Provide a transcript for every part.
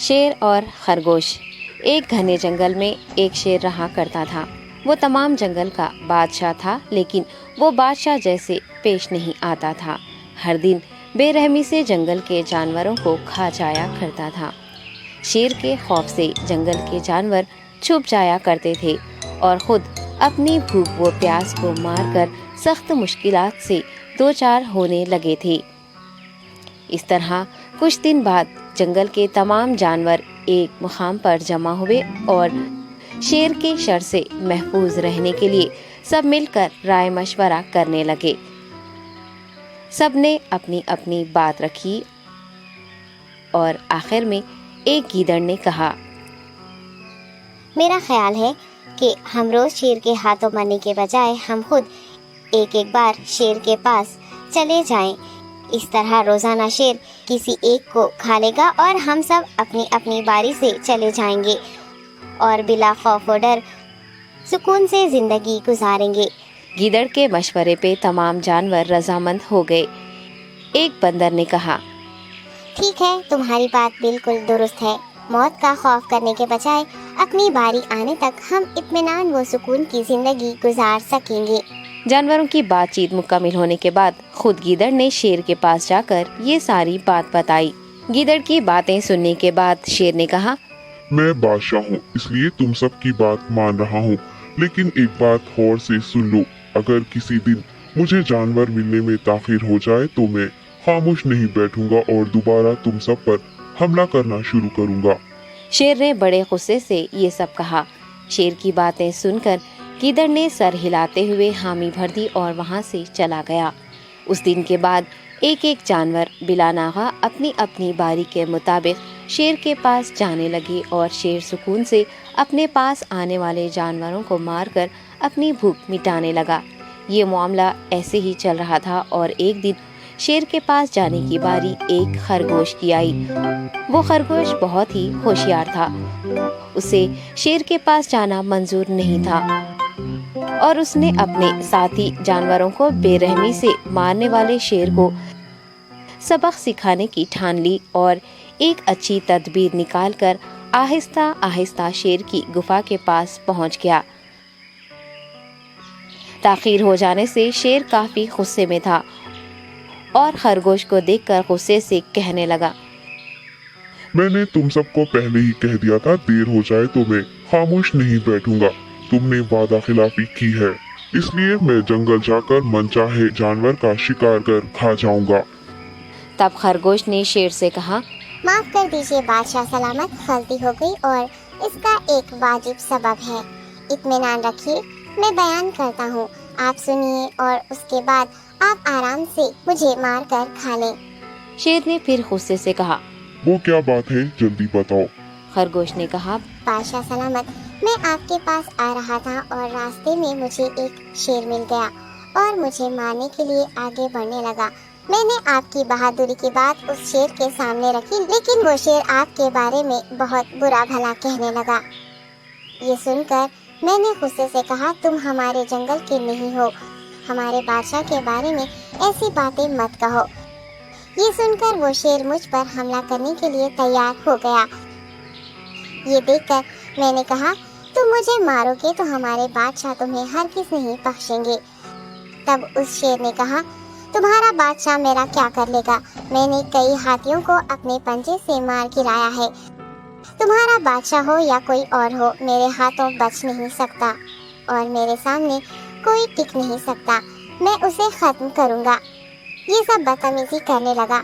شیر اور خرگوش۔ ایک گھنے جنگل میں ایک شیر رہا کرتا تھا۔ وہ تمام جنگل کا بادشاہ تھا، لیکن وہ بادشاہ جیسے پیش نہیں آتا تھا۔ ہر دن بے رحمی سے جنگل کے جانوروں کو کھا جایا کرتا تھا۔ شیر کے خوف سے جنگل کے جانور چھپ جایا کرتے تھے اور خود اپنی بھوک و پیاس کو مار کر سخت مشکلات سے دوچار ہونے لگے تھے۔ اس طرح کچھ دن بعد جنگل کے تمام جانور ایک مقام پر جمع ہوئے اور شیر کے شر سے محفوظ رہنے کے لیے سب مل کر رائے مشورہ کرنے لگے۔ سب نے اپنی اپنی بات رکھی اور آخر میں ایک گیدڑ نے کہا، میرا خیال ہے کہ ہم روز شیر کے ہاتھوں مرنے کے بجائے ہم خود ایک بار شیر کے پاس چلے جائیں۔ اس طرح روزانہ شیر کسی ایک کو کھا لے گا اور ہم سب اپنی اپنی باری سے چلے جائیں گے اور بلا خوف و ڈر سکون سے زندگی گزاریں گے۔ گیدڑ کے مشورے پہ تمام جانور رضامند ہو گئے۔ ایک بندر نے کہا، ٹھیک ہے، تمہاری بات بالکل درست ہے۔ موت کا خوف کرنے کے بجائے اپنی باری آنے تک ہم اطمینان و سکون کی زندگی گزار سکیں گے۔ جانوروں کی بات چیت مکمل ہونے کے بعد خود گیدڑ نے شیر کے پاس جا کر یہ ساری بات بتائی۔ گیدڑ کی باتیں سننے کے بعد شیر نے کہا، میں بادشاہ ہوں، اس لیے تم سب کی بات مان رہا ہوں، لیکن ایک بات غور سے سن لو۔ اگر کسی دن مجھے جانور ملنے میں تاخیر ہو جائے تو میں خاموش نہیں بیٹھوں گا اور دوبارہ تم سب پر حملہ کرنا شروع کروں گا۔ شیر نے بڑے غصے سے یہ سب کہا۔ شیر کی باتیں سن کر گیدڑ نے سر ہلاتے ہوئے حامی بھر دی اور وہاں سے چلا گیا۔ اس دن کے بعد ایک ایک جانور بلا ناغہ اپنی اپنی باری کے مطابق شیر کے پاس جانے لگے اور شیر سکون سے اپنے پاس آنے والے جانوروں کو مار کر اپنی بھوک مٹانے لگا۔ یہ معاملہ ایسے ہی چل رہا تھا اور ایک دن شیر کے پاس جانے کی باری ایک خرگوش کی آئی۔ وہ خرگوش بہت ہی ہوشیار تھا۔ اسے شیر کے پاس جانا منظور نہیں تھا اور اس نے اپنے ساتھی جانوروں کو بے رحمی سے مارنے والے شیر کو سبق سکھانے کی ٹھان لی اور ایک اچھی تدبیر نکال کر آہستہ آہستہ شیر کی گفا کے پاس پہنچ گیا۔ تاخیر ہو جانے سے شیر کافی غصے میں تھا اور خرگوش کو دیکھ کر غصے سے کہنے لگا، میں نے تم سب کو پہلے ہی کہہ دیا تھا، دیر ہو جائے تو میں خاموش نہیں بیٹھوں گا۔ تم نے وعدہ خلافی کی ہے، اس لیے میں جنگل جا کر من چاہے جانور کا شکار کر کھا جاؤں گا۔ تب خرگوش نے شیر سے کہا، معاف کر دیجیے بادشاہ سلامت، غلطی ہو گئی اور اس کا ایک واجب سبب ہے۔ اطمینان رکھیے، میں بیان کرتا ہوں، آپ سنیے اور اس کے بعد آپ آرام سے مجھے مار کر کھا لیں۔ شیر نے پھر غصے سے کہا، وہ کیا بات ہے، جلدی بتاؤ۔ خرگوش نے کہا، بادشاہ سلامت، میں آپ کے پاس آ رہا تھا اور راستے میں مجھے ایک شیر مل گیا اور مجھے مارنے کے لیے آگے بڑھنے لگا۔ میں نے آپ کی بہادری کی بات اس شیر کے سامنے رکھی، لیکن وہ شیر آپ کے بارے میں بہت برا بھلا کہنے لگا۔ یہ سن کر میں نے غصے سے کہا، تم ہمارے جنگل کے نہیں ہو، ہمارے بادشاہ کے بارے میں ایسی باتیں مت کہو۔ یہ سن کر وہ شیر مجھ پر حملہ کرنے کے لیے تیار ہو گیا۔ یہ دیکھ کر میں نے کہا، تم مجھے مارو گے تو ہمارے بادشاہ تمہیں ہرگز نہیں بخشیں گے۔ تب اس شیر نے کہا، تمہارا بادشاہ میرا کیا کر لے گا؟ میں نے کئی ہاتھیوں کو اپنے پنجے سے مار گرایا ہے۔ تمہارا بادشاہ ہو یا کوئی اور ہو، میرے ہاتھوں بچ نہیں سکتا اور میرے سامنے کوئی ٹک نہیں سکتا۔ میں اسے ختم کروں گا۔ یہ سب بدتمیزی کرنے لگا۔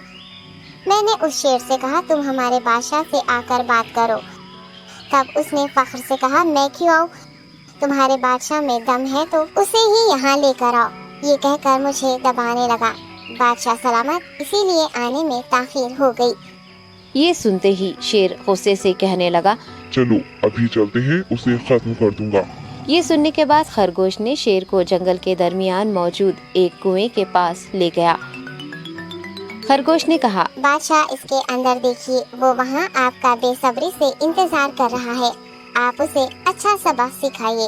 میں نے اس شیر سے کہا، تم ہمارے بادشاہ سے آ کر بات کرو۔ تب اس نے فخر سے کہا، میں کیوں آؤں؟ تمہارے بادشاہ میں دم ہے تو اسے ہی یہاں لے کر آؤ۔ یہ کہہ کر مجھے دبانے لگا۔ بادشاہ سلامت، اسی لیے آنے میں تاخیر ہو گئی۔ یہ سنتے ہی شیر غصے سے کہنے لگا، چلو ابھی چلتے ہیں، اسے ختم کر دوں گا۔ یہ سننے کے بعد خرگوش نے شیر کو جنگل کے درمیان موجود ایک کنویں کے پاس لے گیا۔ خرگوش نے کہا، بادشاہ اس کے اندر دیکھیے، وہ وہاں آپ کا بے صبری سے انتظار کر رہا ہے، آپ اسے اچھا سبق سکھائیے۔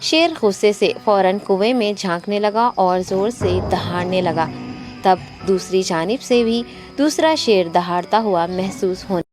شیر غصے سے فوراً کنویں میں جھانکنے لگا اور زور سے دہاڑنے لگا۔ تب دوسری جانب سے بھی دوسرا شیر دہاڑتا ہوا محسوس ہونے